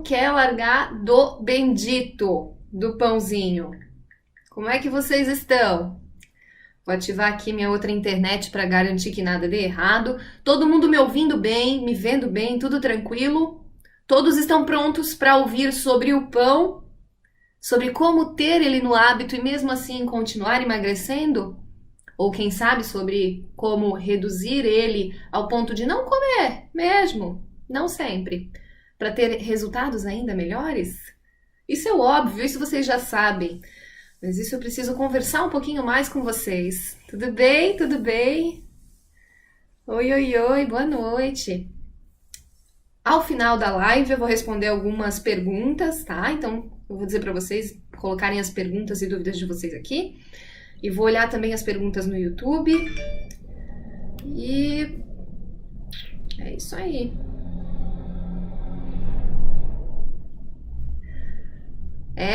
não quer largar do bendito do pãozinho. Como é que vocês estão? Vou ativar aqui minha outra internet para garantir que nada dê errado. Todo mundo me ouvindo bem, me vendo bem, tudo tranquilo? Todos estão prontos para ouvir sobre o pão? Sobre como ter ele no hábito e mesmo assim continuar emagrecendo? Ou quem sabe sobre como reduzir ele ao ponto de não comer mesmo, não sempre, para ter resultados ainda melhores? Isso é óbvio, isso vocês já sabem. Mas isso eu preciso conversar um pouquinho mais com vocês. Tudo bem? Tudo bem? Oi, oi, oi, boa noite. Ao final da live eu vou responder algumas perguntas, tá? Então eu vou dizer para vocês colocarem as perguntas e dúvidas de vocês aqui. E vou olhar também as perguntas no YouTube. E é isso aí.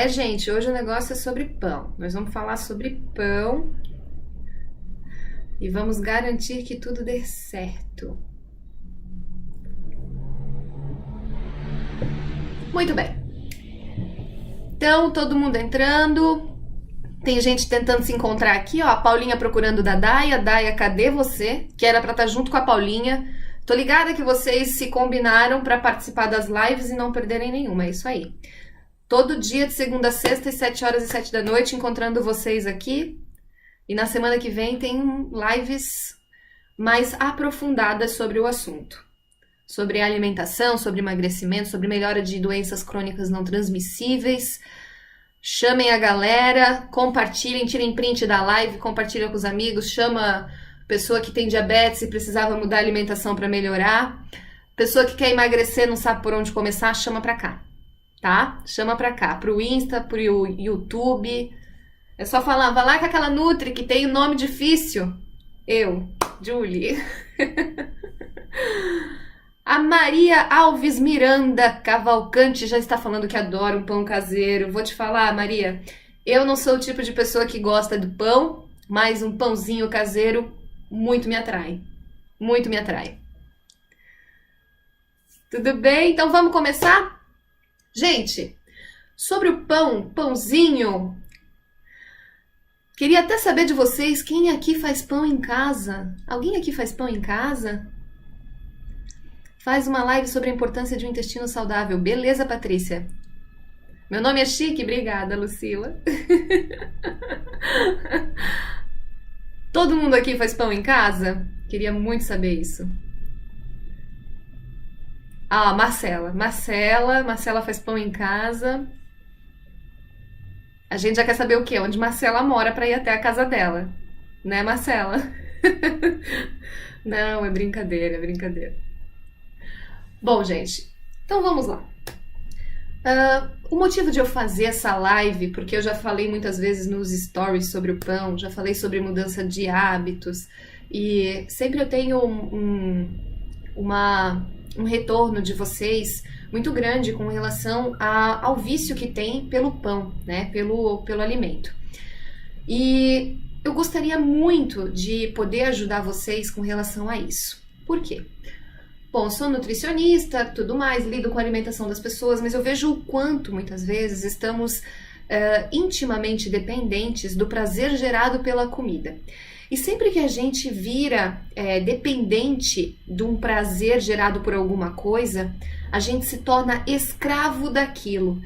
Gente, hoje o negócio é sobre pão. Nós vamos falar sobre pão e vamos garantir que tudo dê certo. Muito bem. Então, todo mundo entrando. Tem gente tentando se encontrar aqui, ó. A Paulinha procurando da Daia. Daia, cadê você? Que era pra estar junto com a Paulinha. Tô ligada que vocês se combinaram pra participar das lives e não perderem nenhuma. É isso aí. Todo dia, de segunda a sexta, às 7 horas e 7 da noite, encontrando vocês aqui. E na semana que vem tem lives mais aprofundadas sobre o assunto. Sobre alimentação, sobre emagrecimento, sobre melhora de doenças crônicas não transmissíveis. Chamem a galera, compartilhem, tirem print da live, compartilhem com os amigos, chama pessoa que tem diabetes e precisava mudar a alimentação para melhorar. Pessoa que quer emagrecer, não sabe por onde começar, chama pra cá. Tá? Chama pra cá, pro Insta, pro YouTube. É só falar, vai lá com aquela Nutri que tem o nome difícil. Eu, Julie. A Maria Alves Miranda Cavalcante já está falando que adora um pão caseiro. Vou te falar, Maria, eu não sou o tipo de pessoa que gosta do pão, mas um pãozinho caseiro muito me atrai. Muito me atrai. Tudo bem? Então vamos começar? Gente, sobre o pãozinho, queria até saber de vocês, quem aqui faz pão em casa? Alguém aqui faz pão em casa? Faz uma live sobre a importância de um intestino saudável. Beleza, Patrícia? Meu nome é Chique, obrigada, Lucila. Todo mundo aqui faz pão em casa? Queria muito saber isso. Ah, Marcela faz pão em casa. A gente já quer saber o quê? Onde Marcela mora para ir até a casa dela. Né, Marcela? Não, é brincadeira, é brincadeira. Bom, gente, então vamos lá. O motivo de eu fazer essa live, porque eu já falei muitas vezes nos stories sobre o pão, já falei sobre mudança de hábitos, e sempre eu tenho um retorno de vocês muito grande com relação ao vício que tem pelo pão, né? Pelo alimento. E eu gostaria muito de poder ajudar vocês com relação a isso. Por quê? Bom, sou nutricionista, tudo mais, lido com a alimentação das pessoas, mas eu vejo o quanto, muitas vezes, estamos intimamente dependentes do prazer gerado pela comida. E sempre que a gente vira dependente de um prazer gerado por alguma coisa, a gente se torna escravo daquilo.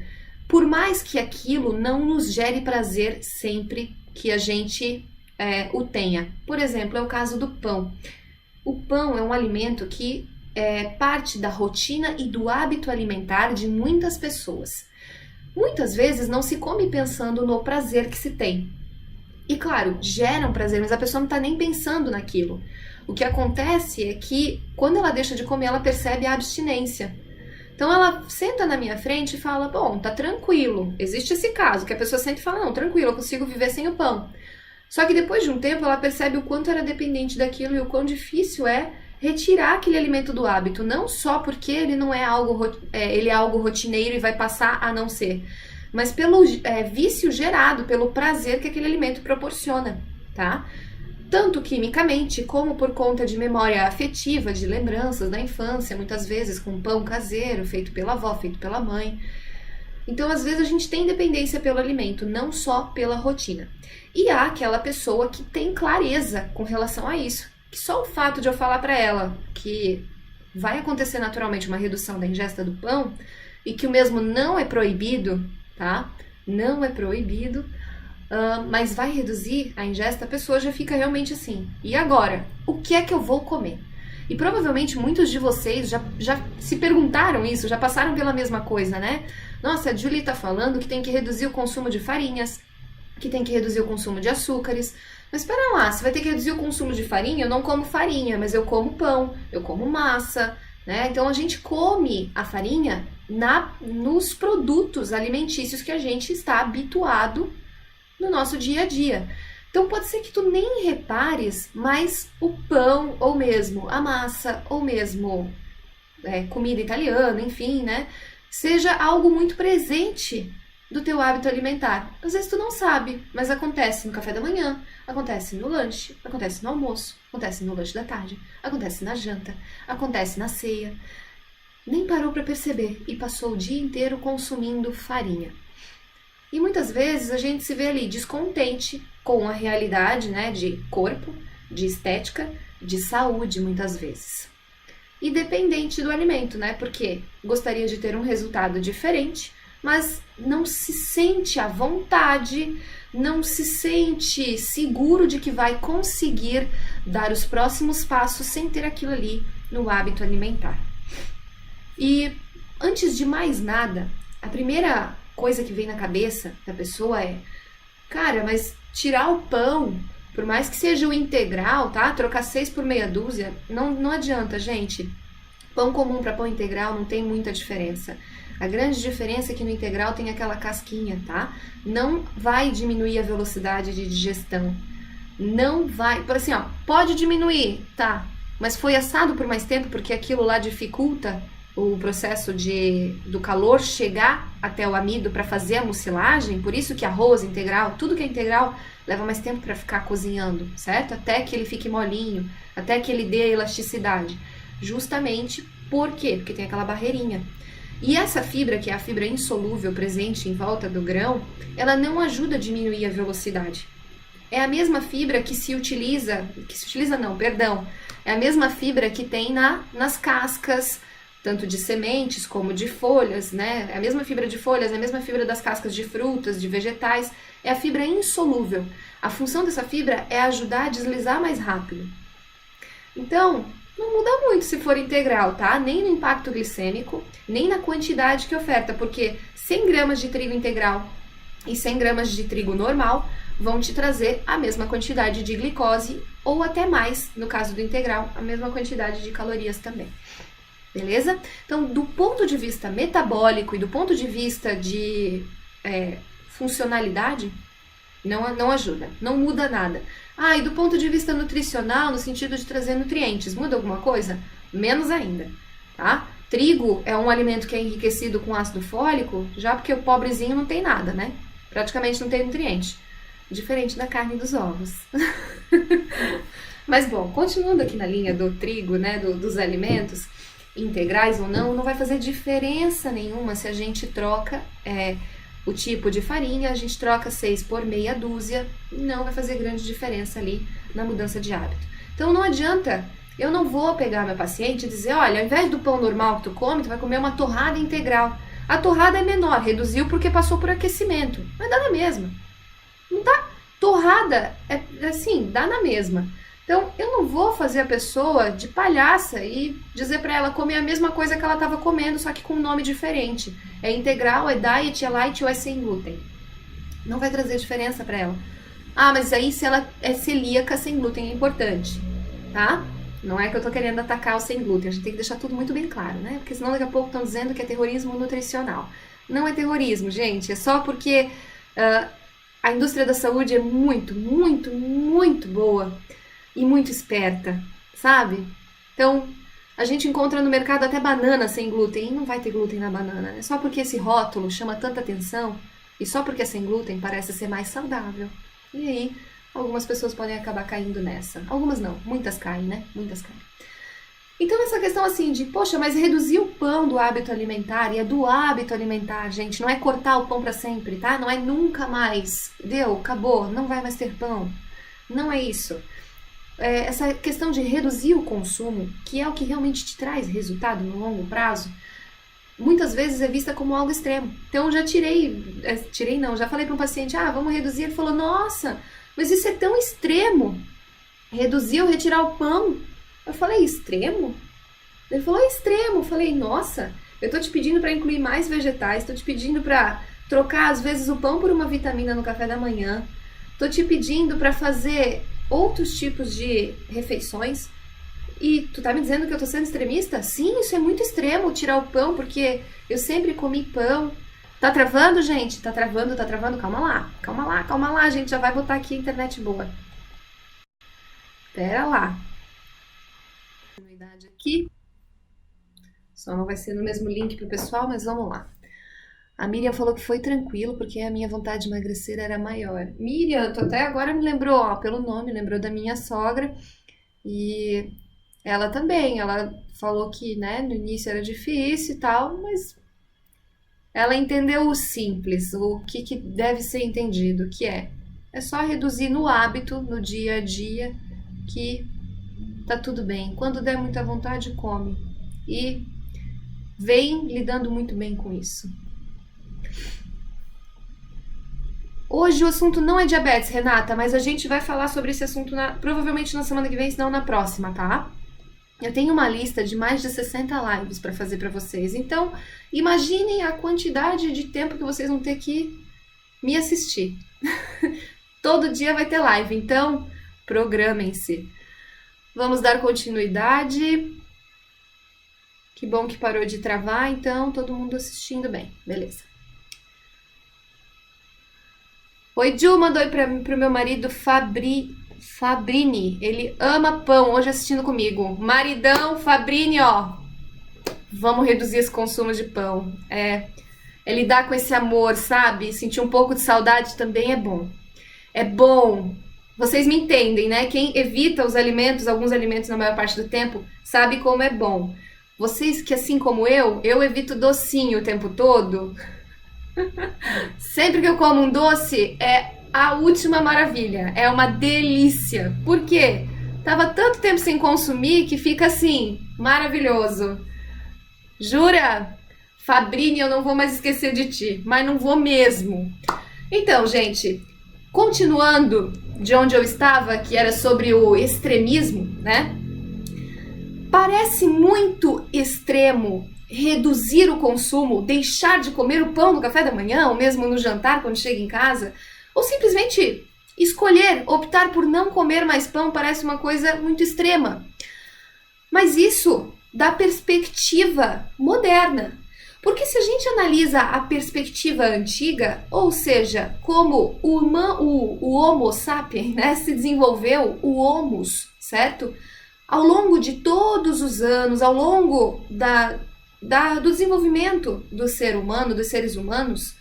Por mais que aquilo não nos gere prazer sempre que a gente o tenha. Por exemplo, é o caso do pão. O pão é um alimento que é parte da rotina e do hábito alimentar de muitas pessoas. Muitas vezes não se come pensando no prazer que se tem. E claro, gera um prazer, mas a pessoa não está nem pensando naquilo. O que acontece é que quando ela deixa de comer, ela percebe a abstinência. Então ela senta na minha frente e fala, bom, tá tranquilo. Existe esse caso, que a pessoa senta e fala, não, tranquilo, eu consigo viver sem o pão. Só que depois de um tempo ela percebe o quanto era dependente daquilo e o quão difícil é retirar aquele alimento do hábito, não só porque ele não é algo, ele é algo rotineiro e vai passar a não ser, mas pelo vício gerado, pelo prazer que aquele alimento proporciona, tá? tanto quimicamente como por conta de memória afetiva, de lembranças da infância, muitas vezes com pão caseiro, feito pela avó, feito pela mãe. Então, às vezes, a gente tem dependência pelo alimento, não só pela rotina. E há aquela pessoa que tem clareza com relação a isso, que só o fato de eu falar para ela que vai acontecer naturalmente uma redução da ingesta do pão e que o mesmo não é proibido, tá? Não é proibido, mas vai reduzir a ingesta, a pessoa já fica realmente assim. E agora? O que é que eu vou comer? E provavelmente muitos de vocês já se perguntaram isso, já passaram pela mesma coisa, né? Nossa, a Julie tá falando que tem que reduzir o consumo de farinhas, que tem que reduzir o consumo de açúcares. Mas espera lá, se vai ter que reduzir o consumo de farinha, eu não como farinha, mas eu como pão, eu como massa, né? Então a gente come a farinha nos produtos alimentícios que a gente está habituado no nosso dia a dia. Então pode ser que tu nem repares, mas o pão, ou mesmo a massa, ou mesmo comida italiana, enfim, né? Seja algo muito presente do teu hábito alimentar. Às vezes tu não sabe, mas acontece no café da manhã, acontece no lanche, acontece no almoço, acontece no lanche da tarde, acontece na janta, acontece na ceia. Nem parou para perceber e passou o dia inteiro consumindo farinha. E muitas vezes a gente se vê ali descontente com a realidade, né, de corpo, de estética, de saúde, muitas vezes. E dependente do alimento, né, porque gostaria de ter um resultado diferente, mas não se sente à vontade, não se sente seguro de que vai conseguir dar os próximos passos sem ter aquilo ali no hábito alimentar. E antes de mais nada, a primeira coisa que vem na cabeça da pessoa é: cara, mas tirar o pão, por mais que seja o integral, tá? Trocar 6 por meia dúzia, não adianta, gente. Pão comum para pão integral não tem muita diferença. A grande diferença é que no integral tem aquela casquinha, tá? Não vai diminuir a velocidade de digestão. Não vai, por assim, ó, pode diminuir, tá? Mas foi assado por mais tempo porque aquilo lá dificulta o processo do calor chegar até o amido para fazer a mucilagem. Por isso que arroz integral, tudo que é integral, leva mais tempo para ficar cozinhando, certo? Até que ele fique molinho, até que ele dê elasticidade. Justamente por quê? Porque tem aquela barreirinha. E essa fibra, que é a fibra insolúvel presente em volta do grão, ela não ajuda a diminuir a velocidade. É a mesma fibra é a mesma fibra que tem nas cascas, tanto de sementes como de folhas, né? É a mesma fibra de folhas, é a mesma fibra das cascas de frutas, de vegetais, é a fibra insolúvel. A função dessa fibra é ajudar a deslizar mais rápido. Então, não muda muito se for integral, tá? Nem no impacto glicêmico, nem na quantidade que oferta, porque 100 gramas de trigo integral e 100 gramas de trigo normal vão te trazer a mesma quantidade de glicose, ou até mais, no caso do integral, a mesma quantidade de calorias também. Beleza? Então, do ponto de vista metabólico e do ponto de vista de funcionalidade, não ajuda, não muda nada. Ah, e do ponto de vista nutricional, no sentido de trazer nutrientes, muda alguma coisa? Menos ainda, tá? Trigo é um alimento que é enriquecido com ácido fólico, já porque o pobrezinho não tem nada, né? Praticamente não tem nutriente. Diferente da carne e dos ovos. Mas, bom, continuando aqui na linha do trigo, né, dos alimentos, integrais ou não vai fazer diferença nenhuma se a gente troca o tipo de farinha, a gente troca 6 por meia dúzia, não vai fazer grande diferença ali na mudança de hábito. Então não adianta, eu não vou pegar meu paciente e dizer, olha, ao invés do pão normal que tu come, tu vai comer uma torrada integral. A torrada é menor, reduziu porque passou por aquecimento, mas dá na mesma. Não dá? Torrada é assim, dá na mesma. Então, eu não vou fazer a pessoa de palhaça e dizer para ela comer a mesma coisa que ela estava comendo, só que com um nome diferente. É integral, é diet, é light ou é sem glúten. Não vai trazer diferença para ela. Ah, mas aí se ela é celíaca, sem glúten é importante, tá? Não é que eu tô querendo atacar o sem glúten, a gente tem que deixar tudo muito bem claro, né? Porque senão daqui a pouco estão dizendo que é terrorismo nutricional. Não é terrorismo, gente, é só porque a indústria da saúde é muito, muito, muito boa e muito esperta, sabe? Então, a gente encontra no mercado até banana sem glúten, e não vai ter glúten na banana, né? Só porque esse rótulo chama tanta atenção, e só porque é sem glúten parece ser mais saudável. E aí, algumas pessoas podem acabar caindo nessa. Algumas não, muitas caem, né? Muitas caem. Então essa questão assim de, poxa, mas reduzir o pão do hábito alimentar, e é do hábito alimentar, gente, não é cortar o pão para sempre, tá? Não é nunca mais, deu, acabou, não vai mais ter pão. Não é isso. Essa questão de reduzir o consumo, que é o que realmente te traz resultado no longo prazo, muitas vezes é vista como algo extremo. Então eu já já falei para um paciente, vamos reduzir, ele falou, nossa, mas isso é tão extremo, reduzir ou retirar o pão. Eu falei, extremo? Ele falou, extremo. Eu falei, nossa, eu tô te pedindo para incluir mais vegetais, tô te pedindo para trocar às vezes o pão por uma vitamina no café da manhã, tô te pedindo para fazer outros tipos de refeições e tu tá me dizendo que eu tô sendo extremista? Sim, isso é muito extremo, tirar o pão, porque eu sempre comi pão. Tá travando, gente? Tá travando. Calma lá, a gente já vai botar aqui a internet boa. Pera lá. Aqui. Só não vai ser no mesmo link pro pessoal, mas vamos lá. A Miriam falou que foi tranquilo, porque a minha vontade de emagrecer era maior. Miriam, tu até agora me lembrou, pelo nome, lembrou da minha sogra. E ela também, ela falou que, né, no início era difícil e tal, mas ela entendeu o simples, o que deve ser entendido, que é só reduzir no hábito, no dia a dia, que tá tudo bem. Quando der muita vontade, come. E vem lidando muito bem com isso. Hoje o assunto não é diabetes, Renata, mas a gente vai falar sobre esse assunto provavelmente na semana que vem, se não na próxima, tá? Eu tenho uma lista de mais de 60 lives para fazer para vocês. Então, imaginem a quantidade de tempo que vocês vão ter que me assistir. Todo dia vai ter live, então programem-se. Vamos dar continuidade. Que bom que parou de travar, então todo mundo assistindo bem. Beleza. Oi, Ju, mandou pro meu marido Fabrini. Ele ama pão, hoje assistindo comigo. Maridão, Fabrini, ó. Vamos reduzir esse consumo de pão. É lidar com esse amor, sabe? Sentir um pouco de saudade também é bom. É bom. Vocês me entendem, né? Quem evita os alimentos, alguns alimentos na maior parte do tempo, sabe como é bom. Vocês que, assim como eu evito docinho o tempo todo. Sempre que eu como um doce, é a última maravilha. É uma delícia. Por quê? Tava tanto tempo sem consumir que fica assim, maravilhoso. Jura? Fabrini, eu não vou mais esquecer de ti. Mas não vou mesmo. Então, gente, continuando de onde eu estava, que era sobre o extremismo, né? Parece muito extremo reduzir o consumo, deixar de comer o pão no café da manhã, ou mesmo no jantar quando chega em casa, ou simplesmente escolher, optar por não comer mais pão parece uma coisa muito extrema. Mas isso da perspectiva moderna. Porque se a gente analisa a perspectiva antiga, ou seja, como o Homo sapiens, né, se desenvolveu, o Homus, certo? Ao longo de todos os anos, ao longo do desenvolvimento do ser humano, dos seres humanos,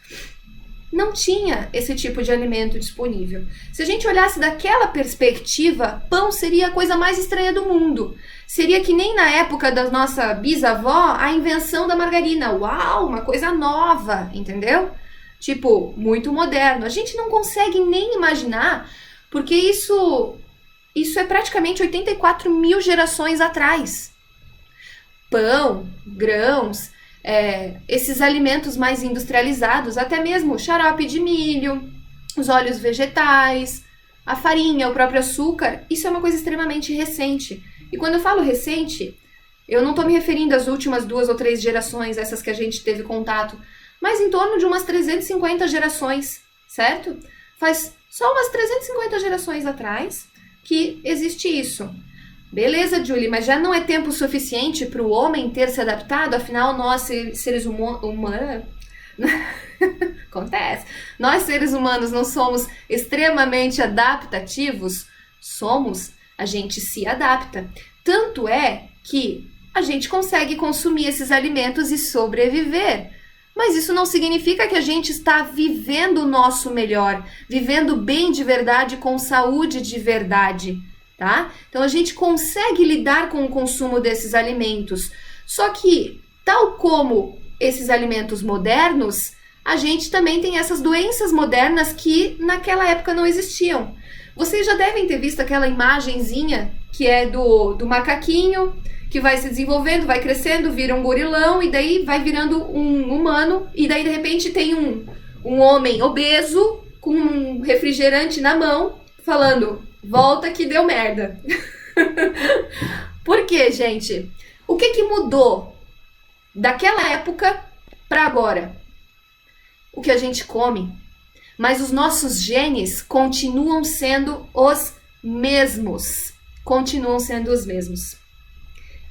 não tinha esse tipo de alimento disponível. Se a gente olhasse daquela perspectiva, pão seria a coisa mais estranha do mundo. Seria que nem na época da nossa bisavó, a invenção da margarina. Uau, uma coisa nova, entendeu? Tipo, muito moderno. A gente não consegue nem imaginar, porque isso é praticamente 84 mil gerações atrás. Pão, grãos, esses alimentos mais industrializados, até mesmo o xarope de milho, os óleos vegetais, a farinha, o próprio açúcar, isso é uma coisa extremamente recente. E quando eu falo recente, eu não estou me referindo às últimas 2 ou 3 gerações, essas que a gente teve contato, mas em torno de umas 350 gerações, certo? Faz só umas 350 gerações atrás que existe isso. Beleza, Julie, mas já não é tempo suficiente para o homem ter se adaptado? Afinal, nós, seres humanos... Acontece. Nós, seres humanos, não somos extremamente adaptativos? Somos. A gente se adapta. Tanto é que a gente consegue consumir esses alimentos e sobreviver. Mas isso não significa que a gente está vivendo o nosso melhor, vivendo bem de verdade, com saúde de verdade, tá? Então a gente consegue lidar com o consumo desses alimentos. Só que, tal como esses alimentos modernos, a gente também tem essas doenças modernas que naquela época não existiam. Vocês já devem ter visto aquela imagenzinha que é do macaquinho, que vai se desenvolvendo, vai crescendo, vira um gorilão e daí vai virando um humano e daí de repente tem um homem obeso com um refrigerante na mão falando, volta que deu merda. Por quê, gente? O que mudou daquela época para agora? O que a gente come, mas os nossos genes continuam sendo os mesmos. Continuam sendo os mesmos.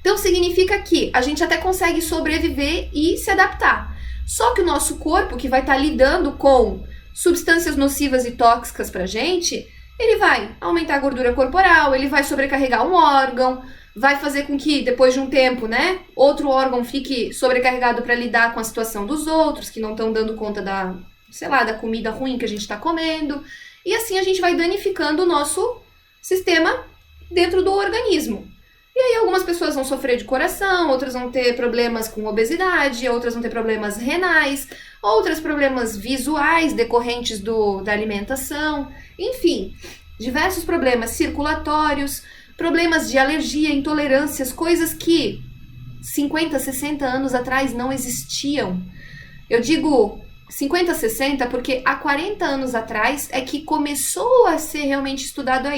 Então significa que a gente até consegue sobreviver e se adaptar. Só que o nosso corpo, que vai estar lidando com substâncias nocivas e tóxicas pra gente, ele vai aumentar a gordura corporal, ele vai sobrecarregar um órgão, vai fazer com que depois de um tempo, né, outro órgão fique sobrecarregado para lidar com a situação dos outros, que não estão dando conta da, sei lá, da comida ruim que a gente está comendo. E assim a gente vai danificando o nosso sistema dentro do organismo. E aí algumas pessoas vão sofrer de coração, outras vão ter problemas com obesidade, outras vão ter problemas renais, outras problemas visuais decorrentes da alimentação, enfim, diversos problemas circulatórios, problemas de alergia, intolerâncias, coisas que 50, 60 anos atrás não existiam. Eu digo 50, 60 porque há 40 anos atrás é que começou a ser realmente estudado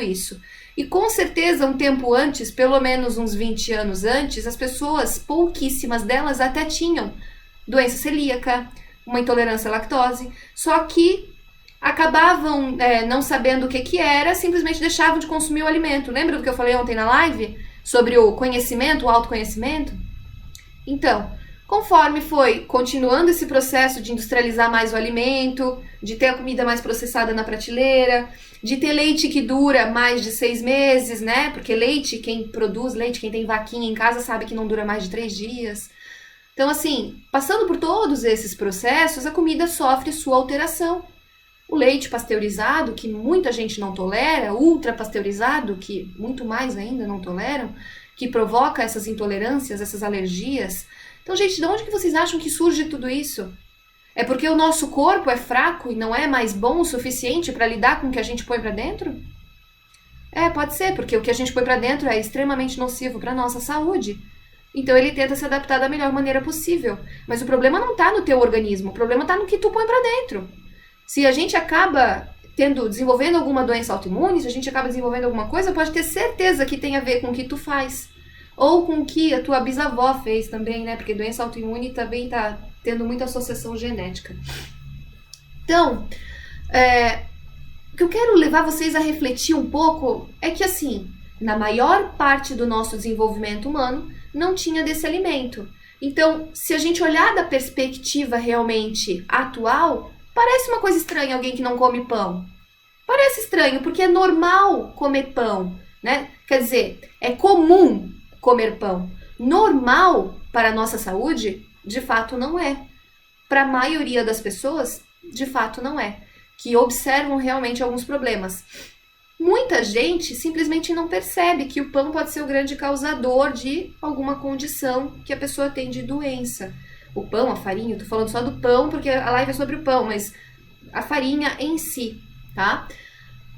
isso. E com certeza um tempo antes, pelo menos uns 20 anos antes, as pessoas, pouquíssimas delas até tinham doença celíaca, uma intolerância à lactose, só que acabavam não sabendo o que era, simplesmente deixavam de consumir o alimento. Lembra do que eu falei ontem na live? Sobre o conhecimento, o autoconhecimento? Então, conforme foi continuando esse processo de industrializar mais o alimento, de ter a comida mais processada na prateleira, de ter leite que dura mais de 6 meses, né? Porque leite, quem produz leite, quem tem vaquinha em casa sabe que não dura mais de 3 dias. Então, assim, passando por todos esses processos, a comida sofre sua alteração. O leite pasteurizado, que muita gente não tolera, ultra pasteurizado, que muito mais ainda não toleram, que provoca essas intolerâncias, essas alergias. Então, gente, de onde que vocês acham que surge tudo isso? É porque o nosso corpo é fraco e não é mais bom o suficiente para lidar com o que a gente põe para dentro? Pode ser, porque o que a gente põe para dentro é extremamente nocivo para nossa saúde. Então ele tenta se adaptar da melhor maneira possível. Mas o problema não está no teu organismo, o problema está no que tu põe para dentro. Se a gente acaba desenvolvendo alguma doença autoimune, se a gente acaba desenvolvendo alguma coisa, pode ter certeza que tem a ver com o que tu faz. Ou com o que a tua bisavó fez também, né? Porque doença autoimune também está tendo muita associação genética. Então, o que eu quero levar vocês a refletir um pouco é que, assim, na maior parte do nosso desenvolvimento humano, não tinha desse alimento. Então, se a gente olhar da perspectiva realmente atual, parece uma coisa estranha alguém que não come pão. Parece estranho, porque é normal comer pão, né? Quer dizer, é comum comer pão. Normal para a nossa saúde, de fato não é. Para a maioria das pessoas, de fato não é. Que observam realmente alguns problemas. Muita gente simplesmente não percebe que o pão pode ser o grande causador de alguma condição que a pessoa tem de doença. O pão, a farinha, eu tô falando só do pão porque a live é sobre o pão, mas a farinha em si, tá?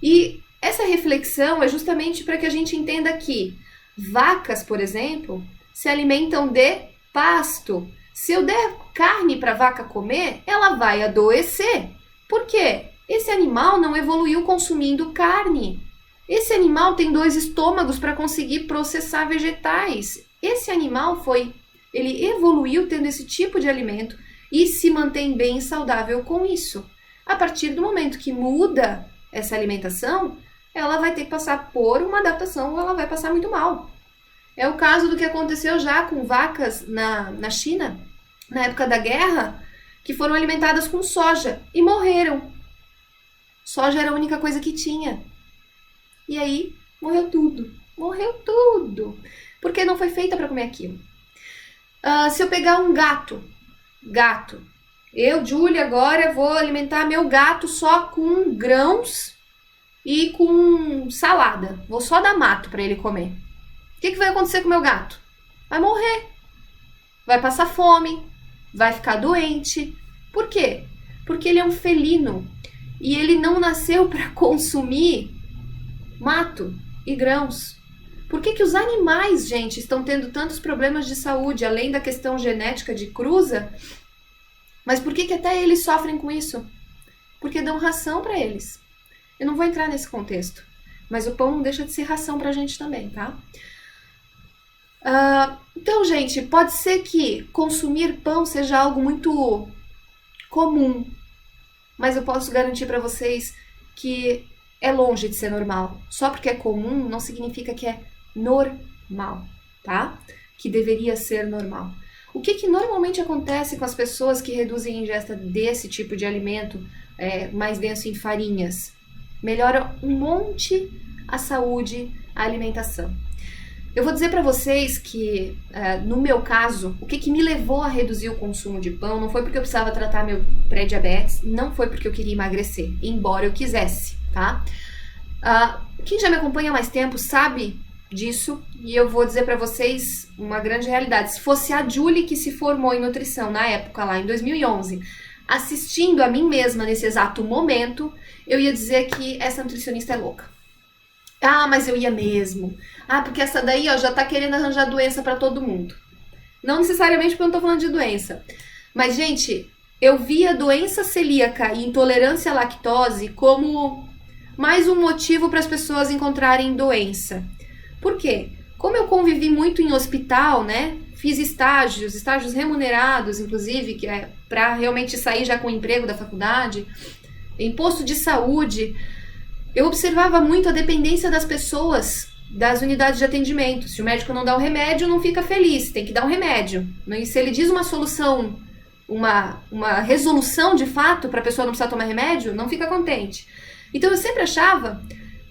E essa reflexão é justamente para que a gente entenda que vacas, por exemplo, se alimentam de pasto. Se eu der carne para a vaca comer, ela vai adoecer. Por quê? Esse animal não evoluiu consumindo carne. Esse animal tem 2 estômagos para conseguir processar vegetais. Esse animal ele evoluiu tendo esse tipo de alimento e se mantém bem e saudável com isso. A partir do momento que muda essa alimentação, ela vai ter que passar por uma adaptação ou ela vai passar muito mal. É o caso do que aconteceu já com vacas na China, na época da guerra, que foram alimentadas com soja e morreram. Soja era a única coisa que tinha. E aí, morreu tudo. Morreu tudo. Porque não foi feita para comer aquilo. Se eu pegar um gato Gato. Eu, Júlia, agora vou alimentar meu gato só com grãos e com salada. Vou só dar mato para ele comer. O que vai acontecer com o meu gato? Vai morrer. Vai passar fome. Vai ficar doente. Por quê? Porque ele é um felino. E ele não nasceu para consumir mato e grãos. Por que os animais, gente, estão tendo tantos problemas de saúde, além da questão genética de cruza? Mas por que até eles sofrem com isso? Porque dão ração para eles. Eu não vou entrar nesse contexto, mas o pão não deixa de ser ração para a gente também, tá? Então, gente, pode ser que consumir pão seja algo muito comum, mas eu posso garantir para vocês que é longe de ser normal. Só porque é comum não significa que é normal, tá? Que deveria ser normal. O que normalmente acontece com as pessoas que reduzem a ingesta desse tipo de alimento mais denso em farinhas? Melhora um monte a saúde, a alimentação. Eu vou dizer para vocês que, no meu caso, o que me levou a reduzir o consumo de pão não foi porque eu precisava tratar meu pré-diabetes, não foi porque eu queria emagrecer, embora eu quisesse, tá? Quem já me acompanha há mais tempo sabe disso, e eu vou dizer para vocês uma grande realidade. Se fosse a Julie que se formou em nutrição na época, lá em 2011, assistindo a mim mesma nesse exato momento, eu ia dizer que essa nutricionista é louca. Mas eu ia mesmo. Porque essa daí já tá querendo arranjar doença para todo mundo. Não necessariamente porque eu não tô falando de doença. Mas, gente, eu via doença celíaca e intolerância à lactose como mais um motivo para as pessoas encontrarem doença. Por quê? Como eu convivi muito em hospital, né? Fiz estágios remunerados, inclusive, que é para realmente sair já com o emprego da faculdade, em posto de saúde. Eu observava muito a dependência das pessoas das unidades de atendimento. Se o médico não dá o remédio, não fica feliz, tem que dar um remédio. E se ele diz uma solução, uma resolução de fato para a pessoa não precisar tomar remédio, não fica contente. Então eu sempre achava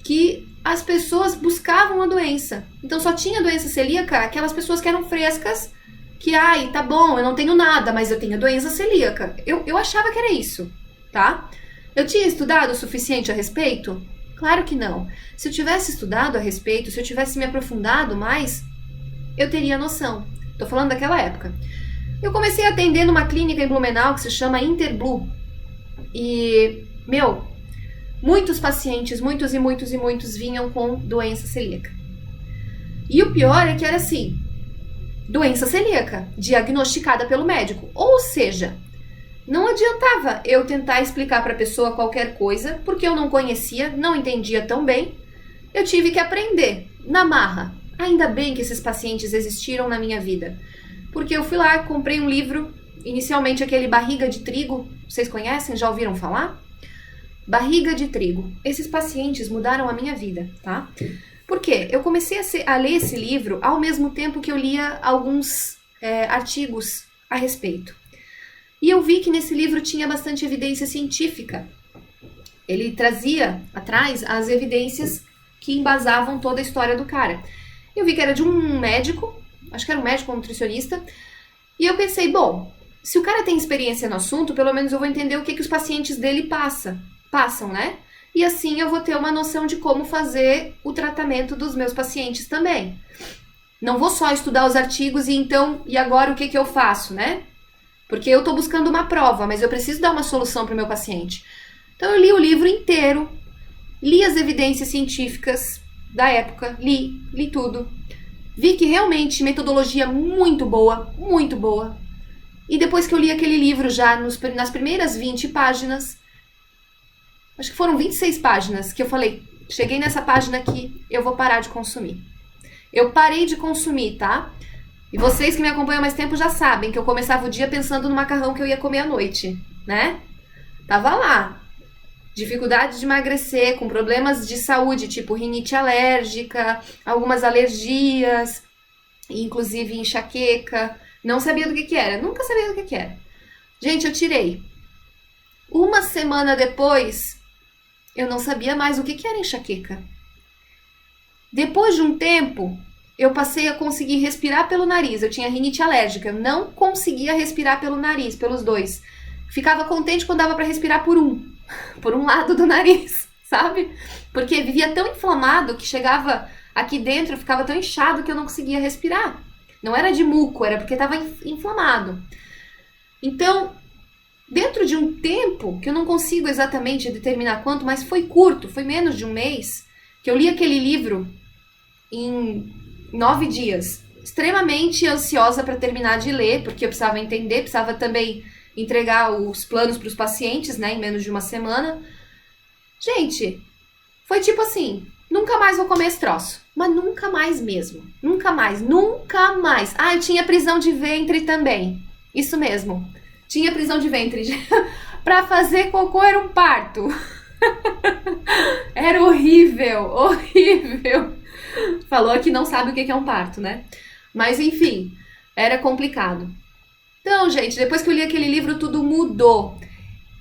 que as pessoas buscavam a doença. Então só tinha doença celíaca aquelas pessoas que eram frescas, que, tá bom, eu não tenho nada, mas eu tenho doença celíaca. Eu achava que era isso, tá? Eu tinha estudado o suficiente a respeito? Claro que não. Se eu tivesse estudado a respeito, se eu tivesse me aprofundado mais, eu teria noção. Tô falando daquela época. Eu comecei a atender numa clínica em Blumenau que se chama Interblu. E, muitos pacientes, muitos vinham com doença celíaca. E o pior é que era assim, doença celíaca, diagnosticada pelo médico. Ou seja, não adiantava eu tentar explicar para a pessoa qualquer coisa, porque eu não conhecia, não entendia tão bem. Eu tive que aprender, na marra. Ainda bem que esses pacientes existiram na minha vida. Porque eu fui lá, comprei um livro, inicialmente aquele Barriga de Trigo. Vocês conhecem? Já ouviram falar? Barriga de Trigo. Esses pacientes mudaram a minha vida, tá? Por quê? Eu comecei a ler esse livro ao mesmo tempo que eu lia alguns artigos a respeito. E eu vi que nesse livro tinha bastante evidência científica. Ele trazia atrás as evidências que embasavam toda a história do cara. Eu vi que era de um médico, acho que era um médico ou nutricionista, e eu pensei, bom, se o cara tem experiência no assunto, pelo menos eu vou entender o que os pacientes dele passam, né? E assim eu vou ter uma noção de como fazer o tratamento dos meus pacientes também. Não vou só estudar os artigos e agora o que eu faço, né? Porque eu estou buscando uma prova, mas eu preciso dar uma solução para o meu paciente. Então eu li o livro inteiro, li as evidências científicas da época, li tudo. Vi que realmente metodologia muito boa. E depois que eu li aquele livro já nas primeiras 20 páginas, acho que foram 26 páginas, que eu falei, cheguei nessa página aqui, eu vou parar de consumir. Eu parei de consumir, tá? E vocês que me acompanham há mais tempo já sabem que eu começava o dia pensando no macarrão que eu ia comer à noite, né? Tava lá. Dificuldade de emagrecer, com problemas de saúde, tipo rinite alérgica, algumas alergias, inclusive enxaqueca. Não sabia do que era, nunca sabia do que era. Gente, eu tirei. Uma semana depois, eu não sabia mais o que era enxaqueca. Depois de um tempo, eu passei a conseguir respirar pelo nariz. Eu tinha rinite alérgica, eu não conseguia respirar pelo nariz, pelos dois. Ficava contente quando dava para respirar por um lado do nariz, sabe? Porque vivia tão inflamado que chegava aqui dentro, ficava tão inchado que eu não conseguia respirar. Não era de muco, era porque estava inflamado. Então, dentro de um tempo, que eu não consigo exatamente determinar quanto, mas foi curto, foi menos de um mês, que eu li aquele livro em 9 dias. Extremamente ansiosa para terminar de ler, porque eu precisava entender, precisava também entregar os planos para os pacientes, né, em menos de uma semana. Gente, foi tipo assim, nunca mais vou comer esse troço. Mas nunca mais mesmo. Nunca mais, nunca mais. Ah, eu tinha prisão de ventre também. Isso mesmo. Tinha prisão de ventre. Pra fazer cocô era um parto. Era horrível, horrível. Falou que não sabe o que é um parto, né? Mas enfim, era complicado. Então, gente, depois que eu li aquele livro, tudo mudou.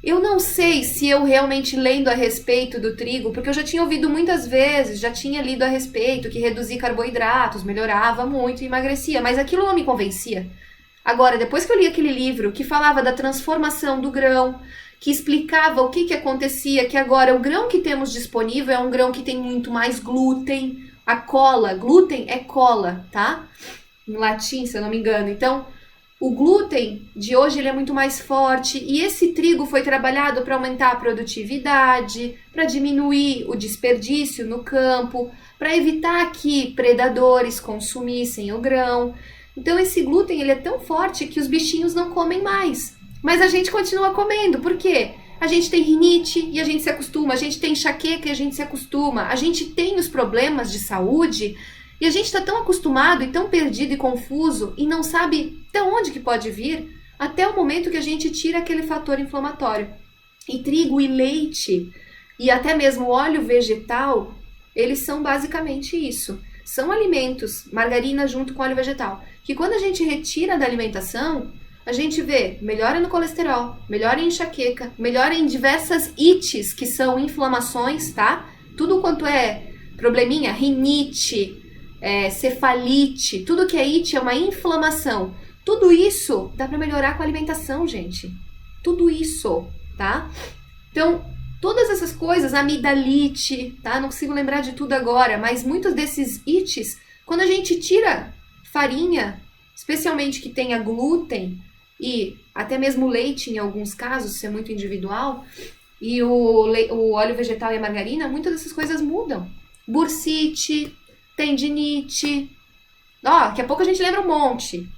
Eu não sei se eu realmente lendo a respeito do trigo, porque eu já tinha ouvido muitas vezes, já tinha lido a respeito que reduzir carboidratos melhorava muito e emagrecia, mas aquilo não me convencia. Agora, depois que eu li aquele livro que falava da transformação do grão, que explicava o que acontecia, que agora o grão que temos disponível é um grão que tem muito mais glúten, a cola, glúten é cola, tá? Em latim, se eu não me engano. Então, o glúten de hoje ele é muito mais forte e esse trigo foi trabalhado para aumentar a produtividade, para diminuir o desperdício no campo, para evitar que predadores consumissem o grão. Então esse glúten ele é tão forte que os bichinhos não comem mais, mas a gente continua comendo. Por quê? A gente tem rinite e a gente se acostuma, a gente tem enxaqueca e a gente se acostuma, a gente tem os problemas de saúde. E a gente está tão acostumado e tão perdido e confuso e não sabe de onde que pode vir até o momento que a gente tira aquele fator inflamatório. E trigo e leite e até mesmo óleo vegetal, eles são basicamente isso. São alimentos, margarina junto com óleo vegetal, que quando a gente retira da alimentação, a gente vê melhora no colesterol, melhora em enxaqueca, melhora em diversas ites, que são inflamações, tá? Tudo quanto é probleminha, rinite, cefalite, tudo que é ite é uma inflamação. Tudo isso dá para melhorar com a alimentação, gente. Tudo isso, tá? Então, todas essas coisas, amidalite, tá? Não consigo lembrar de tudo agora, mas muitos desses ites, quando a gente tira farinha, especialmente que tenha glúten e até mesmo leite em alguns casos, isso é muito individual, e o óleo vegetal e a margarina, muitas dessas coisas mudam. Bursite, tendinite, daqui a pouco a gente lembra um monte.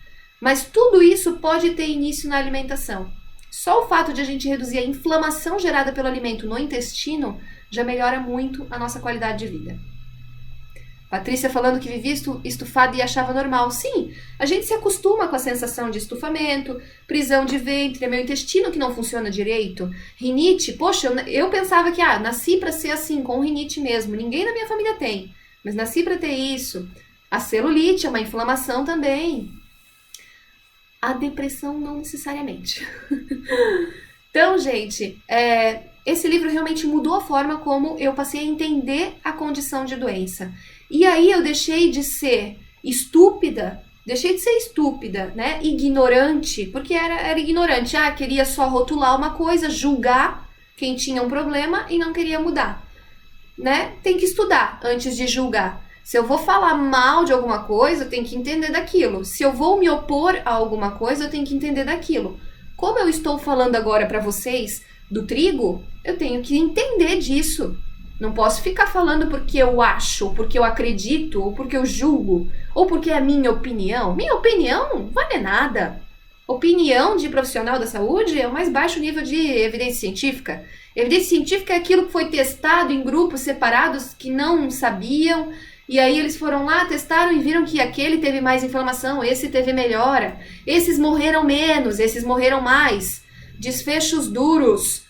Mas tudo isso pode ter início na alimentação. Só o fato de a gente reduzir a inflamação gerada pelo alimento no intestino já melhora muito a nossa qualidade de vida. Patrícia falando que vivia estufada e achava normal. Sim, a gente se acostuma com a sensação de estufamento, prisão de ventre, é meu intestino que não funciona direito. Rinite, poxa, eu pensava que nasci para ser assim, com rinite mesmo. Ninguém na minha família tem. Mas nasci para ter isso. A celulite é uma inflamação também. A depressão não necessariamente. Então, gente, esse livro realmente mudou a forma como eu passei a entender a condição de doença. E aí eu deixei de ser estúpida, né? Ignorante, porque era ignorante. Queria só rotular uma coisa, julgar quem tinha um problema e não queria mudar. Né? Tem que estudar antes de julgar. Se eu vou falar mal de alguma coisa, eu tenho que entender daquilo. Se eu vou me opor a alguma coisa, eu tenho que entender daquilo. Como eu estou falando agora para vocês do trigo, eu tenho que entender disso. Não posso ficar falando porque eu acho, ou porque eu acredito, ou porque eu julgo, ou porque é a minha opinião. Minha opinião não vale nada. Opinião de profissional da saúde é o mais baixo nível de evidência científica. Evidência científica é aquilo que foi testado em grupos separados que não sabiam, e aí eles foram lá, testaram e viram que aquele teve mais inflamação, esse teve melhora, esses morreram menos, esses morreram mais. Desfechos duros,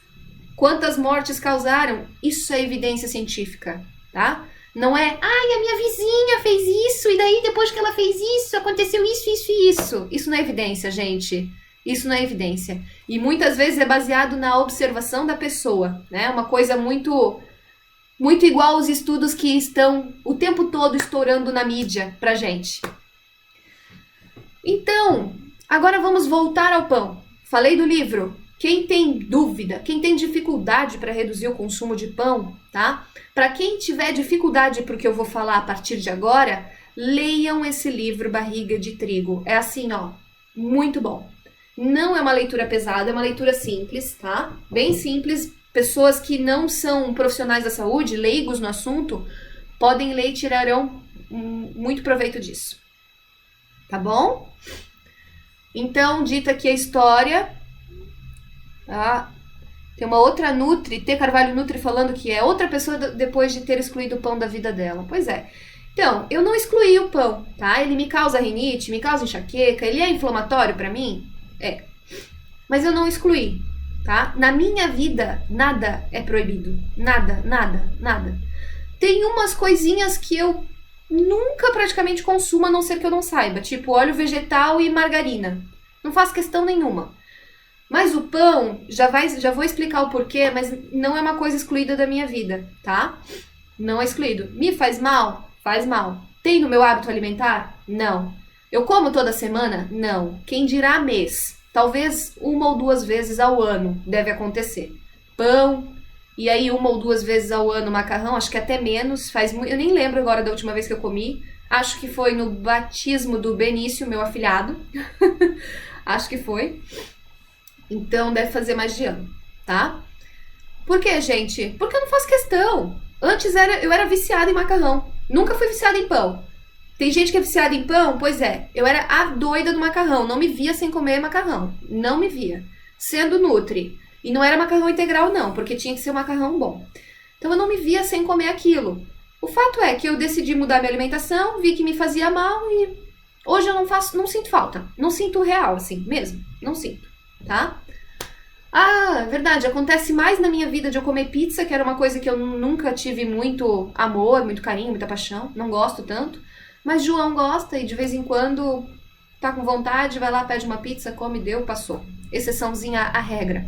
quantas mortes causaram? Isso é evidência científica, tá? Não é, a minha vizinha fez isso, e daí depois que ela fez isso, aconteceu isso, isso e isso. Isso não é evidência, gente. Isso não é evidência. E muitas vezes é baseado na observação da pessoa, né? Uma coisa muito Muito igual aos estudos que estão o tempo todo estourando na mídia pra gente. Então, agora vamos voltar ao pão. Falei do livro. Quem tem dúvida, quem tem dificuldade para reduzir o consumo de pão, tá? Para quem tiver dificuldade porque eu vou falar a partir de agora, leiam esse livro Barriga de Trigo. É assim, ó, muito bom. Não é uma leitura pesada, é uma leitura simples, tá? Bem simples. Pessoas que não são profissionais da saúde, leigos no assunto, podem ler e tirarão muito proveito disso. Tá bom? Então, dita aqui a história, tá? Tem uma outra Nutri, T. Carvalho Nutri, falando que é outra pessoa depois de ter excluído o pão da vida dela. Pois é. Então, eu não excluí o pão, tá? Ele me causa rinite, me causa enxaqueca, ele é inflamatório pra mim? É. Mas eu não excluí, tá? Na minha vida, nada é proibido. Nada, nada, nada. Tem umas coisinhas que eu nunca praticamente consumo, a não ser que eu não saiba. Tipo óleo vegetal e margarina. Não faço questão nenhuma. Mas o pão, já vou explicar o porquê, mas não é uma coisa excluída da minha vida, tá? Não é excluído. Me faz mal? Faz mal. Tem no meu hábito alimentar? Não. Eu como toda semana? Não. Quem dirá mês? Talvez 1 ou 2 vezes ao ano deve acontecer. Pão, e aí 1 ou 2 vezes ao ano macarrão, acho que até menos. Eu nem lembro agora da última vez que eu comi. Acho que foi no batismo do Benício, meu afilhado. Acho que foi. Então deve fazer mais de ano, tá? Por quê, gente? Porque eu não faço questão. Antes eu era viciada em macarrão. Nunca fui viciada em pão. Tem gente que é viciada em pão? Pois é. Eu era a doida do macarrão. Não me via sem comer macarrão. Não me via. Sendo Nutri. E não era macarrão integral, não. Porque tinha que ser um macarrão bom. Então eu não me via sem comer aquilo. O fato é que eu decidi mudar minha alimentação. Vi que me fazia mal e hoje eu não sinto falta. Não sinto real, assim, mesmo. Não sinto. Tá? Ah, verdade, acontece mais na minha vida de eu comer pizza, que era uma coisa que eu nunca tive muito amor, muito carinho, muita paixão, não gosto tanto, mas João gosta e de vez em quando tá com vontade, vai lá, pede uma pizza, come, deu, passou. Exceçãozinha à regra.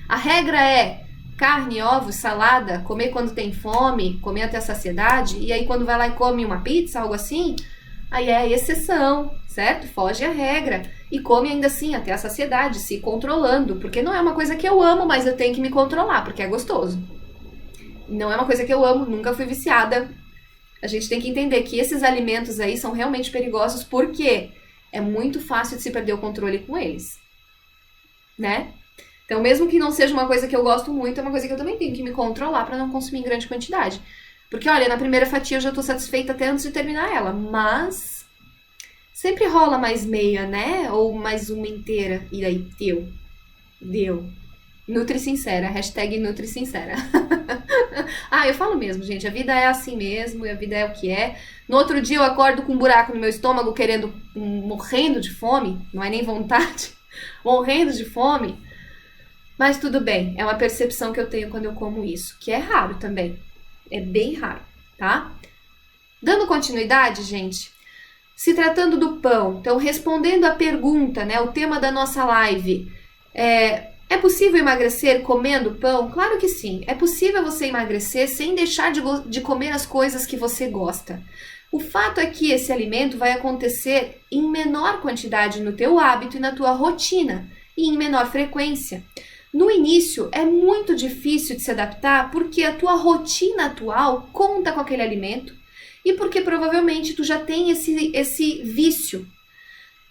A regra é carne, ovos, salada, comer quando tem fome, comer até a saciedade, e aí quando vai lá e come uma pizza, algo assim, aí é a exceção, certo? Foge a regra. E come ainda assim até a saciedade, se controlando. Porque não é uma coisa que eu amo, mas eu tenho que me controlar, porque é gostoso. Não é uma coisa que eu amo, nunca fui viciada. A gente tem que entender que esses alimentos aí são realmente perigosos, porque é muito fácil de se perder o controle com eles. Né? Então, mesmo que não seja uma coisa que eu gosto muito, é uma coisa que eu também tenho que me controlar para não consumir em grande quantidade. Porque, olha, na primeira fatia eu já tô satisfeita até antes de terminar ela, mas sempre rola mais meia, né? Ou mais uma inteira. E aí, deu. Nutri sincera, hashtag Nutri sincera. Ah, eu falo mesmo, gente, a vida é assim mesmo, e a vida é o que é. No outro dia eu acordo com um buraco no meu estômago, morrendo de fome, não é nem vontade, morrendo de fome. Mas tudo bem, é uma percepção que eu tenho quando eu como isso, que é raro também. É bem raro, tá? Dando continuidade, gente, se tratando do pão, então respondendo a pergunta, né, o tema da nossa live, é possível emagrecer comendo pão? Claro que sim, é possível você emagrecer sem deixar de comer as coisas que você gosta. O fato é que esse alimento vai acontecer em menor quantidade no teu hábito e na tua rotina, e em menor frequência. No início é muito difícil de se adaptar porque a tua rotina atual conta com aquele alimento e porque provavelmente tu já tem esse vício.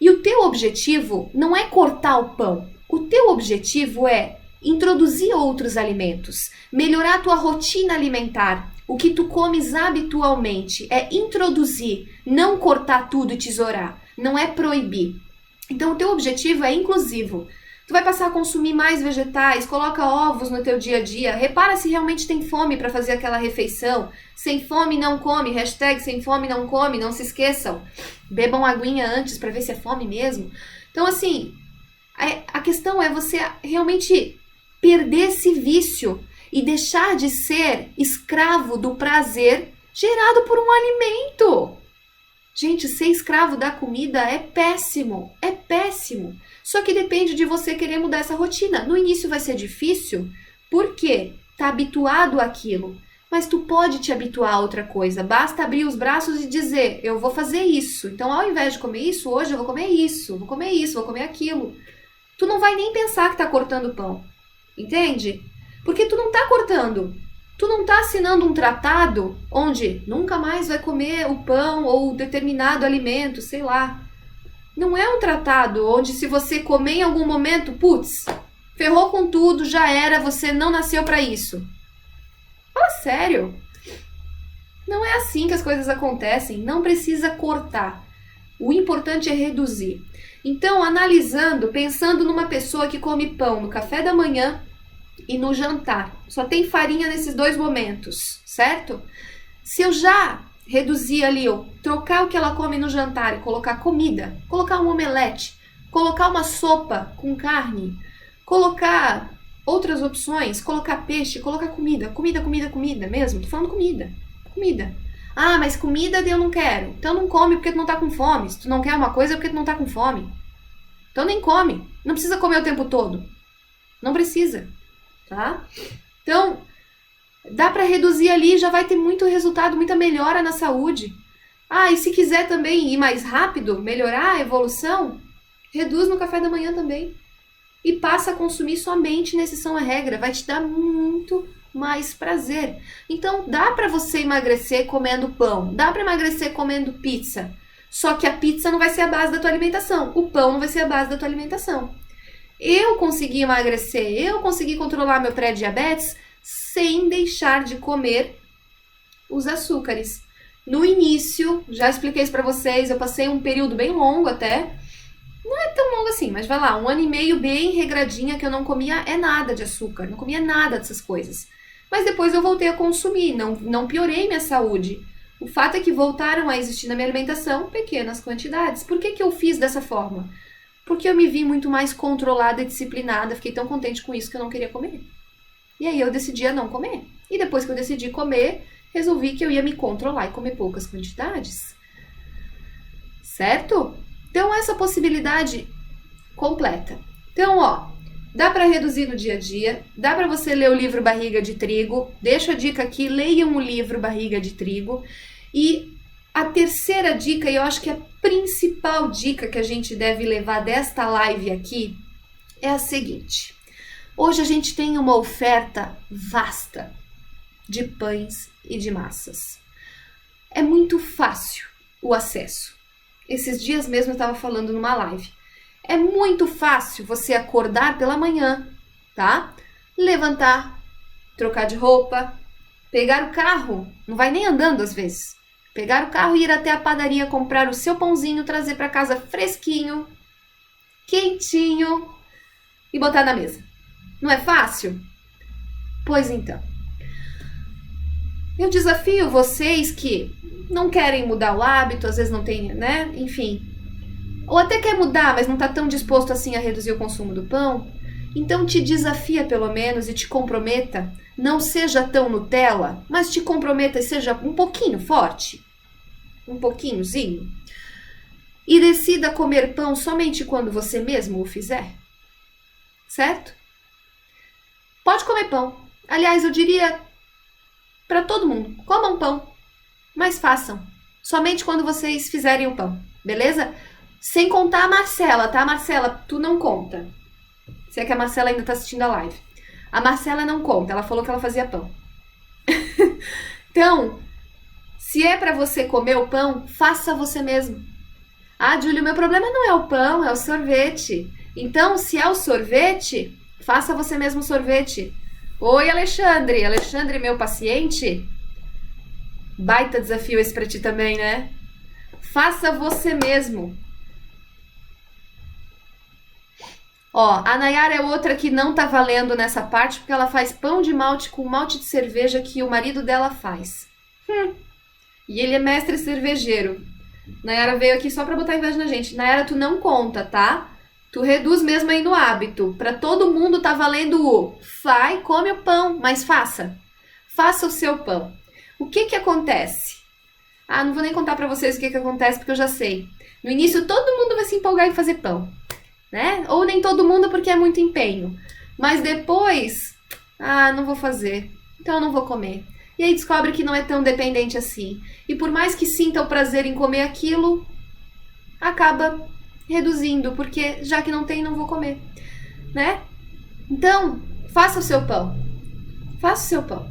E o teu objetivo não é cortar o pão. O teu objetivo é introduzir outros alimentos, melhorar a tua rotina alimentar, o que tu comes habitualmente. É introduzir, não cortar tudo e tesourar, não é proibir. Então o teu objetivo é inclusivo. Tu vai passar a consumir mais vegetais, coloca ovos no teu dia a dia, repara se realmente tem fome para fazer aquela refeição. Sem fome não come, hashtag sem fome não come, não se esqueçam. Bebam aguinha antes para ver se é fome mesmo. Então assim, a questão é você realmente perder esse vício e deixar de ser escravo do prazer gerado por um alimento. Gente, ser escravo da comida é péssimo, é péssimo. Só que depende de você querer mudar essa rotina. No início vai ser difícil, porque tá habituado àquilo. Mas tu pode te habituar a outra coisa. Basta abrir os braços e dizer, eu vou fazer isso. Então, ao invés de comer isso, hoje eu vou comer isso, vou comer isso, vou comer aquilo. Tu não vai nem pensar que tá cortando pão. Entende? Porque tu não tá cortando. Tu não tá assinando um tratado onde nunca mais vai comer o pão ou determinado alimento, sei lá. Não é um tratado onde se você comer em algum momento, putz, ferrou com tudo, já era, você não nasceu pra isso. Fala sério. Não é assim que as coisas acontecem. Não precisa cortar. O importante é reduzir. Então, analisando, pensando numa pessoa que come pão no café da manhã e no jantar. Só tem farinha nesses 2 momentos, certo? Se eu já reduzir ali, eu trocar o que ela come no jantar e colocar comida, colocar um omelete, colocar uma sopa com carne, colocar outras opções, colocar peixe, colocar comida mesmo, tô falando comida. Ah, mas comida eu não quero. Então não come porque tu não tá com fome. Se tu não quer uma coisa é porque tu não tá com fome. Então nem come. Não precisa comer o tempo todo. Não precisa, tá? Então, dá pra reduzir ali, já vai ter muito resultado, muita melhora na saúde. Ah, e se quiser também ir mais rápido, melhorar a evolução, reduz no café da manhã também. E passa a consumir somente nesse São a Regra. Vai te dar muito mais prazer. Então, dá pra você emagrecer comendo pão. Dá pra emagrecer comendo pizza. Só que a pizza não vai ser a base da tua alimentação. O pão não vai ser a base da tua alimentação. Eu consegui emagrecer, eu consegui controlar meu pré-diabetes sem deixar de comer os açúcares. No início, já expliquei isso pra vocês, eu passei um período bem longo até. Não é tão longo assim, mas vai lá, 1 ano e meio bem regradinha que eu não comia nada de açúcar, não comia nada dessas coisas. Mas depois eu voltei a consumir, não piorei minha saúde. O fato é que voltaram a existir na minha alimentação pequenas quantidades. Por que eu fiz dessa forma? Porque eu me vi muito mais controlada e disciplinada, fiquei tão contente com isso que eu não queria comer. E aí eu decidi a não comer. E depois que eu decidi comer, resolvi que eu ia me controlar e comer poucas quantidades. Certo? Então, essa possibilidade completa. Então, ó, dá para reduzir no dia a dia, dá para você ler o livro Barriga de Trigo. Deixo a dica aqui, leiam o livro Barriga de Trigo. E a terceira dica, e eu acho que a principal dica que a gente deve levar desta live aqui, é a seguinte. Hoje a gente tem uma oferta vasta de pães e de massas. É muito fácil o acesso. Esses dias mesmo eu estava falando numa live. É muito fácil você acordar pela manhã, tá? Levantar, trocar de roupa, pegar o carro, não vai nem andando às vezes. Pegar o carro e ir até a padaria, comprar o seu pãozinho, trazer para casa fresquinho, quentinho e botar na mesa. Não é fácil? Pois então. Eu desafio vocês que não querem mudar o hábito, às vezes não tem, né? Enfim. Ou até quer mudar, mas não está tão disposto assim a reduzir o consumo do pão. Então te desafia pelo menos e te comprometa. Não seja tão Nutella, mas te comprometa e seja um pouquinho forte. Um pouquinhozinho. E decida comer pão somente quando você mesmo o fizer. Certo? Pode comer pão. Aliás, eu diria para todo mundo, comam pão. Mas façam. Somente quando vocês fizerem o pão. Beleza? Sem contar a Marcela, tá? Marcela, tu não conta. Se é que a Marcela ainda tá assistindo a live. A Marcela não conta. Ela falou que ela fazia pão. Então, se é pra você comer o pão, faça você mesmo. Ah, Júlio, meu problema não é o pão, é o sorvete. Então, se é o sorvete, faça você mesmo o sorvete. Oi, Alexandre. Alexandre, meu paciente. Baita desafio esse pra ti também, né? Faça você mesmo. Ó, a Nayara é outra que não tá valendo nessa parte porque ela faz pão de malte com malte de cerveja que o marido dela faz. E ele é mestre cervejeiro. Nayara veio aqui só pra botar inveja na gente. Nayara, tu não conta, tá? Tu reduz mesmo aí no hábito. Pra todo mundo tá valendo o vai, come o pão, mas faça. Faça o seu pão. O que acontece? Ah, não vou nem contar pra vocês o que acontece porque eu já sei. No início todo mundo vai se empolgar em fazer pão, né? Ou nem todo mundo porque é muito empenho. Mas depois, não vou fazer. Então eu não vou comer. E aí descobre que não é tão dependente assim. E por mais que sinta o prazer em comer aquilo, acaba reduzindo, porque já que não tem, não vou comer, né? Então, faça o seu pão. Faça o seu pão.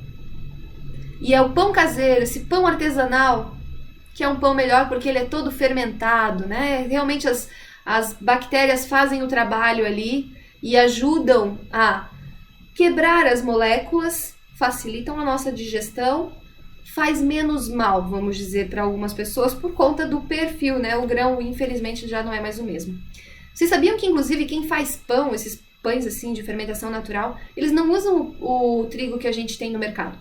E é o pão caseiro, esse pão artesanal, que é um pão melhor porque ele é todo fermentado, né? Realmente as bactérias fazem o trabalho ali e ajudam a quebrar as moléculas, facilitam a nossa digestão, faz menos mal, vamos dizer, para algumas pessoas por conta do perfil, né? O grão, infelizmente, já não é mais o mesmo. Vocês sabiam que, inclusive, quem faz pão, esses pães assim de fermentação natural, eles não usam o trigo que a gente tem no mercado.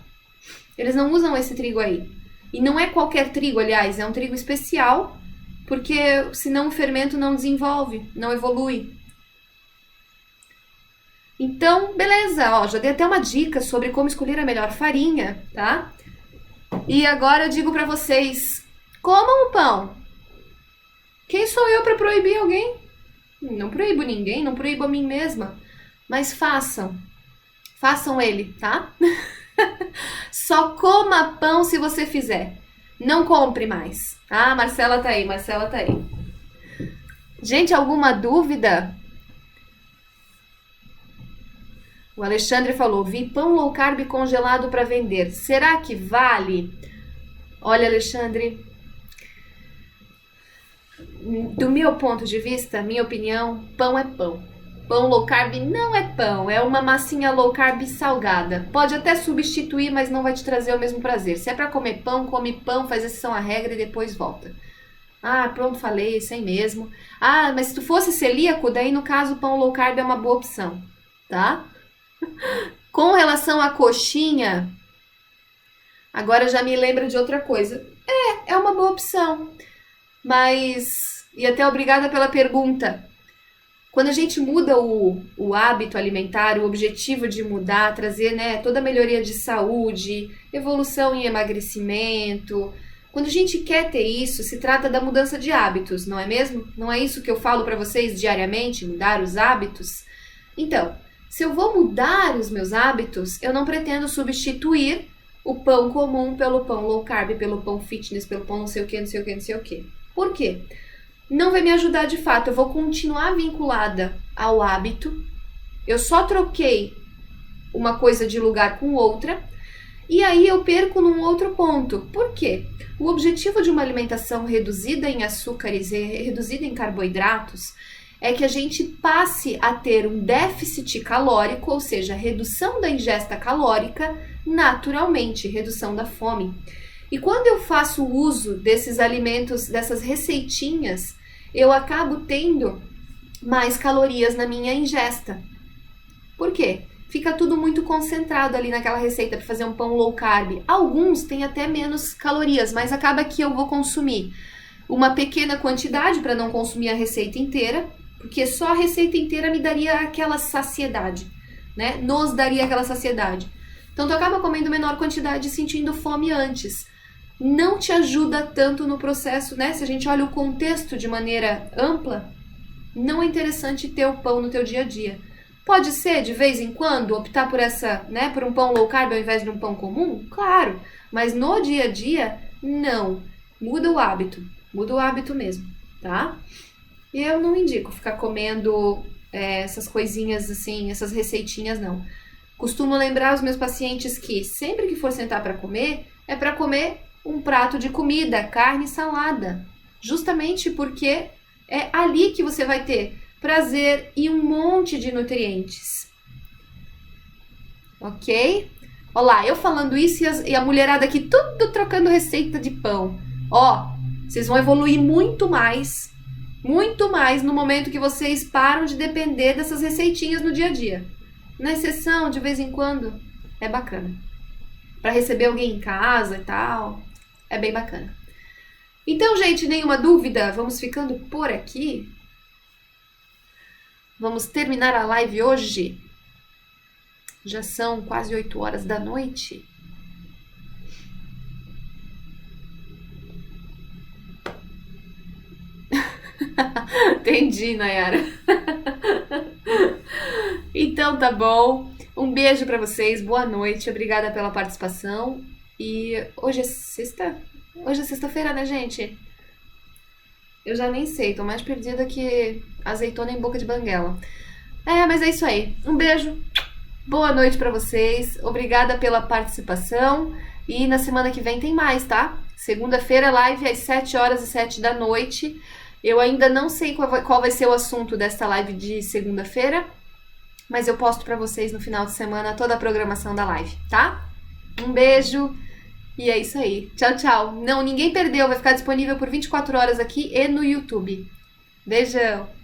Eles não usam esse trigo aí. E não é qualquer trigo, aliás, é um trigo especial, porque senão o fermento não desenvolve, não evolui. Então, beleza, ó, já dei até uma dica sobre como escolher a melhor farinha, tá? E agora eu digo pra vocês, comam o pão. Quem sou eu pra proibir alguém? Não proíbo ninguém, não proíbo a mim mesma. Mas façam ele, tá? Só coma pão se você fizer. Não compre mais. Ah, Marcela tá aí. Gente, alguma dúvida? O Alexandre falou, vi pão low carb congelado para vender. Será que vale? Olha, Alexandre, do meu ponto de vista, minha opinião, pão é pão. Pão low carb não é pão, é uma massinha low carb salgada. Pode até substituir, mas não vai te trazer o mesmo prazer. Se é para comer pão, come pão, faz exceção à regra e depois volta. Ah, pronto, falei, sem mesmo. Ah, mas se tu fosse celíaco, daí no caso o pão low carb é uma boa opção, tá? Com relação à coxinha, agora já me lembra de outra coisa. É uma boa opção, mas... E até obrigada pela pergunta. Quando a gente muda o hábito alimentar, o objetivo de mudar, trazer, né, toda a melhoria de saúde, evolução em emagrecimento, quando a gente quer ter isso, se trata da mudança de hábitos, não é mesmo? Não é isso que eu falo para vocês diariamente, mudar os hábitos? Então, se eu vou mudar os meus hábitos, eu não pretendo substituir o pão comum pelo pão low carb, pelo pão fitness, pelo pão não sei o que, não sei o que, não sei o que. Por quê? Não vai me ajudar de fato, eu vou continuar vinculada ao hábito, eu só troquei uma coisa de lugar com outra, e aí eu perco num outro ponto. Por quê? O objetivo de uma alimentação reduzida em açúcares e reduzida em carboidratos é que a gente passe a ter um déficit calórico, ou seja, redução da ingesta calórica naturalmente, redução da fome. E quando eu faço uso desses alimentos, dessas receitinhas, eu acabo tendo mais calorias na minha ingesta. Por quê? Fica tudo muito concentrado ali naquela receita para fazer um pão low carb. Alguns têm até menos calorias, mas acaba que eu vou consumir uma pequena quantidade para não consumir a receita inteira, porque só a receita inteira me daria aquela saciedade, né? Nos daria aquela saciedade. Então tu acaba comendo menor quantidade e sentindo fome antes. Não te ajuda tanto no processo, né? Se a gente olha o contexto de maneira ampla, não é interessante ter o pão no teu dia a dia. Pode ser, de vez em quando, optar por por um pão low carb ao invés de um pão comum? Claro, mas no dia a dia, não. Muda o hábito mesmo, tá? E eu não indico ficar comendo essas coisinhas assim, essas receitinhas, não. Costumo lembrar os meus pacientes que sempre que for sentar para comer, é para comer um prato de comida, carne e salada. Justamente porque é ali que você vai ter prazer e um monte de nutrientes. Ok? Olha lá, eu falando isso e a mulherada aqui tudo trocando receita de pão. Ó, vocês vão evoluir muito mais no momento que vocês param de depender dessas receitinhas no dia a dia. Na exceção, de vez em quando, é bacana. Para receber alguém em casa e tal, é bem bacana. Então, gente, nenhuma dúvida? Vamos ficando por aqui. Vamos terminar a live hoje. Já são quase 8 horas da noite. Entendi, Nayara. Então tá bom. Um beijo pra vocês, boa noite, obrigada pela participação E hoje é sexta? Hoje é sexta-feira, né, gente? Eu já nem sei, tô mais perdida que azeitona em boca de banguela. Mas é isso aí. Um beijo, boa noite pra vocês. Obrigada pela participação. E na semana que vem tem mais, tá? Segunda-feira, live às 7h07 da noite. Eu ainda não sei qual vai ser o assunto desta live de segunda-feira, mas eu posto pra vocês no final de semana toda a programação da live, tá? Um beijo e é isso aí. Tchau, tchau. Não, ninguém perdeu, vai ficar disponível por 24 horas aqui e no YouTube. Beijão!